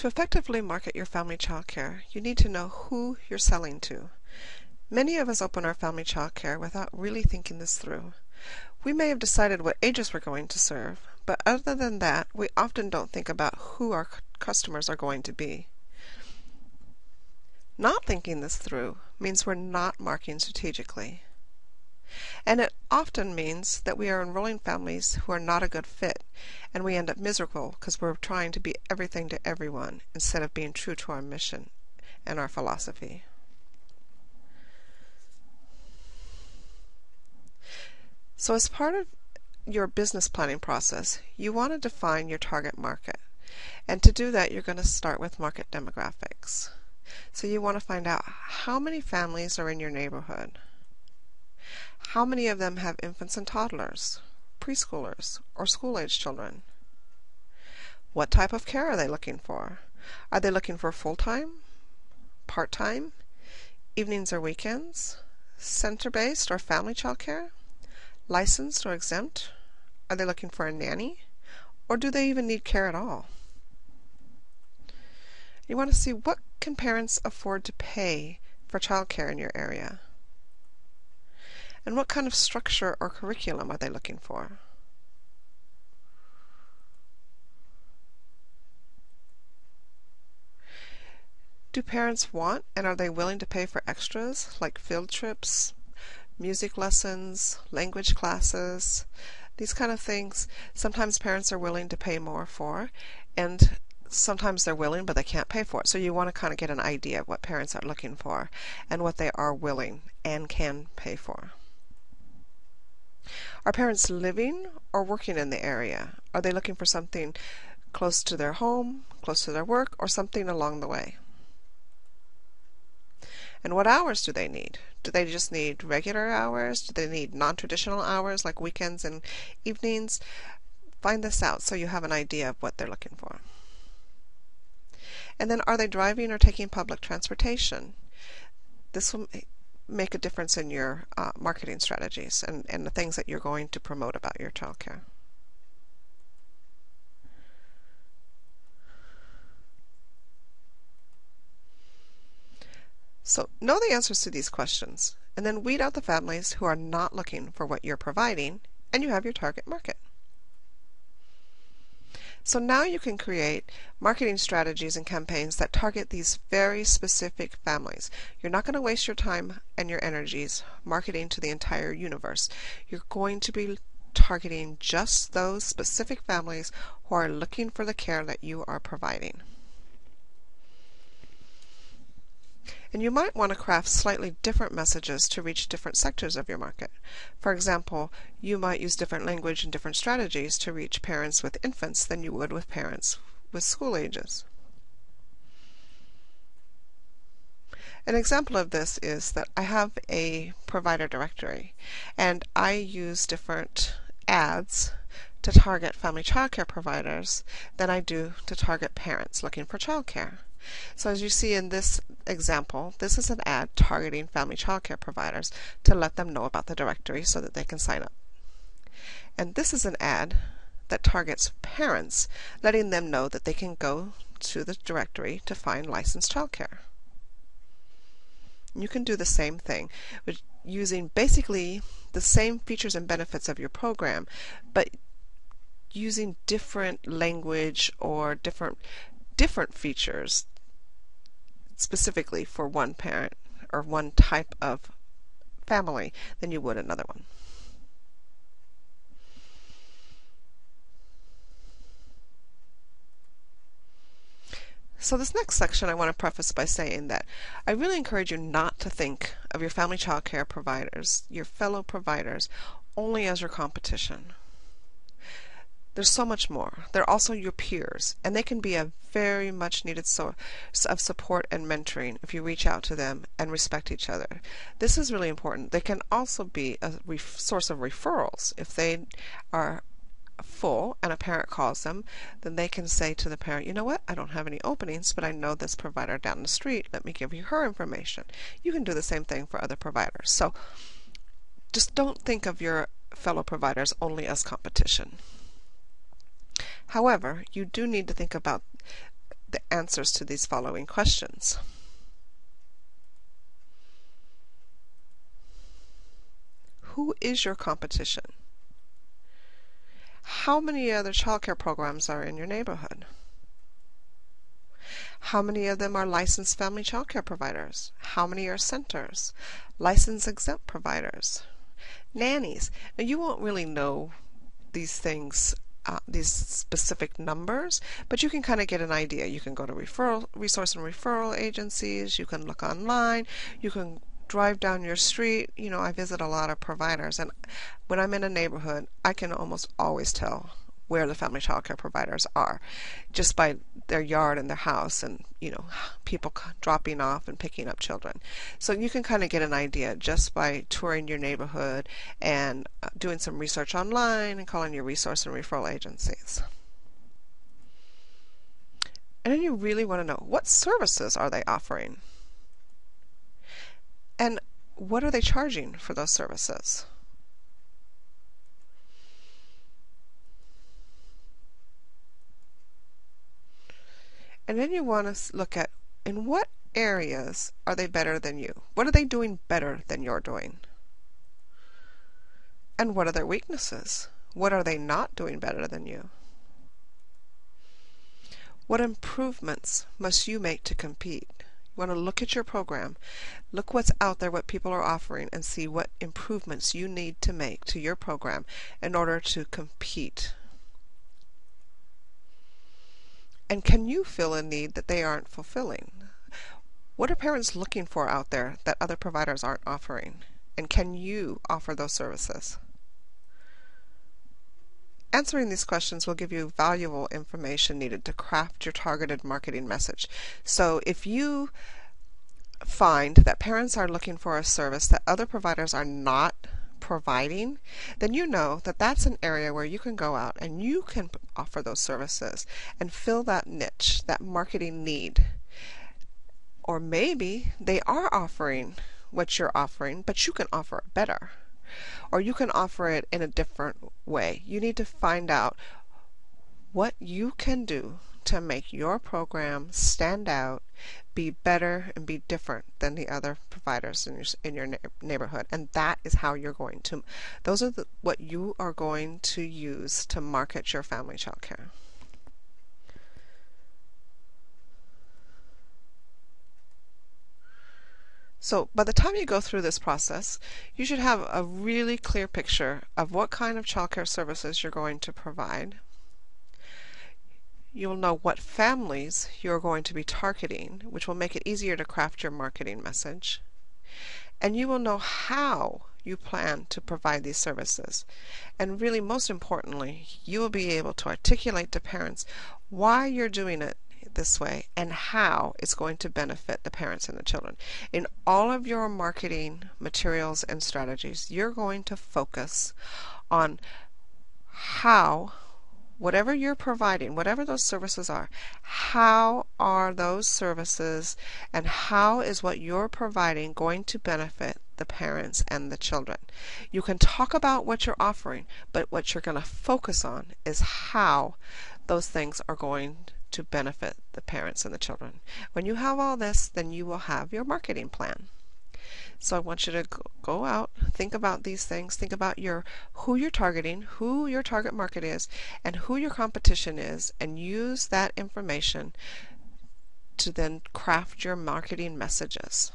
To effectively market your family childcare, you need to know who you're selling to. Many of us open our family childcare without really thinking this through. We may have decided what ages we're going to serve, but other than that, we often don't think about who our customers are going to be. Not thinking this through means we're not marketing strategically. And it often means that we are enrolling families who are not a good fit, and we end up miserable because we're trying to be everything to everyone instead of being true to our mission and our philosophy. So as part of your business planning process, you want to define your target market. And to do that, you're going to start with market demographics. So you want to find out how many families are in your neighborhood. How many of them have infants and toddlers, preschoolers, or school-age children? What type of care are they looking for? Are they looking for full-time, part-time, evenings or weekends, center-based or family child care, licensed or exempt? Are they looking for a nanny? Or do they even need care at all? You want to see what can parents afford to pay for child care in your area? And what kind of structure or curriculum are they looking for? Do parents want and are they willing to pay for extras like field trips, music lessons, language classes, these kind of things? Sometimes parents are willing to pay more for, and sometimes they're willing but they can't pay for it. So you want to kind of get an idea of what parents are looking for and what they are willing and can pay for. Are parents living or working in the area? Are they looking for something close to their home, close to their work, or something along the way? And what hours do they need? Do they just need regular hours? Do they need non-traditional hours like weekends and evenings? Find this out so you have an idea of what they're looking for. And then are they driving or taking public transportation? This will make a difference in your marketing strategies and the things that you're going to promote about your childcare. So know the answers to these questions, and then weed out the families who are not looking for what you're providing, and you have your target market. So now you can create marketing strategies and campaigns that target these very specific families. You're not going to waste your time and your energies marketing to the entire universe. You're going to be targeting just those specific families who are looking for the care that you are providing. And you might want to craft slightly different messages to reach different sectors of your market. For example, you might use different language and different strategies to reach parents with infants than you would with parents with school ages. An example of this is that I have a provider directory, and I use different ads to target family childcare providers than I do to target parents looking for childcare. So as you see in this example, this is an ad targeting family childcare providers to let them know about the directory so that they can sign up. And this is an ad that targets parents, letting them know that they can go to the directory to find licensed childcare. You can do the same thing, using basically the same features and benefits of your program, but using different language or different features specifically for one parent or one type of family than you would another one. So this next section I want to preface by saying that I really encourage you not to think of your family child care providers, your fellow providers, only as your competition. There's so much more. They're also your peers, and they can be a very much needed source of support and mentoring if you reach out to them and respect each other. This is really important. They can also be a source of referrals. If they are full and a parent calls them, then they can say to the parent, you know what, I don't have any openings, but I know this provider down the street. Let me give you her information. You can do the same thing for other providers. So just don't think of your fellow providers only as competition. However, you do need to think about the answers to these following questions. Who is your competition? How many other childcare programs are in your neighborhood? How many of them are licensed family childcare providers? How many are centers, license exempt providers, nannies? Now, you won't really know these things, these specific numbers, but you can kind of get an idea. You can go to resource and referral agencies, you can look online, you can drive down your street. I visit a lot of providers, and when I'm in a neighborhood, I can almost always tell where the family childcare providers are just by their yard and their house, and people dropping off and picking up children. So you can kind of get an idea just by touring your neighborhood and doing some research online and calling your resource and referral agencies. And then you really want to know, what services are they offering? And what are they charging for those services? And then you want to look at, in what areas are they better than you? What are they doing better than you're doing? And what are their weaknesses? What are they not doing better than you? What improvements must you make to compete? You want to look at your program, look what's out there, what people are offering, and see what improvements you need to make to your program in order to compete. And can you fill a need that they aren't fulfilling? What are parents looking for out there that other providers aren't offering? And can you offer those services? Answering these questions will give you valuable information needed to craft your targeted marketing message. So if you find that parents are looking for a service that other providers are not providing, then you know that that's an area where you can go out and you can offer those services and fill that niche, that marketing need. Or maybe they are offering what you're offering, but you can offer it better. Or you can offer it in a different way. You need to find out what you can do to make your program stand out, be better, and be different than the other providers in your neighborhood. And that is how you're going to, those are what you are going to use to market your family childcare. So by the time you go through this process, you should have a really clear picture of what kind of childcare services you're going to provide. You'll know what families you're going to be targeting, which will make it easier to craft your marketing message. And you will know how you plan to provide these services. And really, most importantly, you will be able to articulate to parents why you're doing it this way and how it's going to benefit the parents and the children. In all of your marketing materials and strategies, you're going to focus on how, whatever you're providing, whatever those services are, how are those services and how is what you're providing going to benefit the parents and the children. You can talk about what you're offering, but what you're going to focus on is how those things are going to benefit the parents and the children. When you have all this, then you will have your marketing plan. So I want you to go out, think about these things, think about who you're targeting, who your target market is, and who your competition is, and use that information to then craft your marketing messages.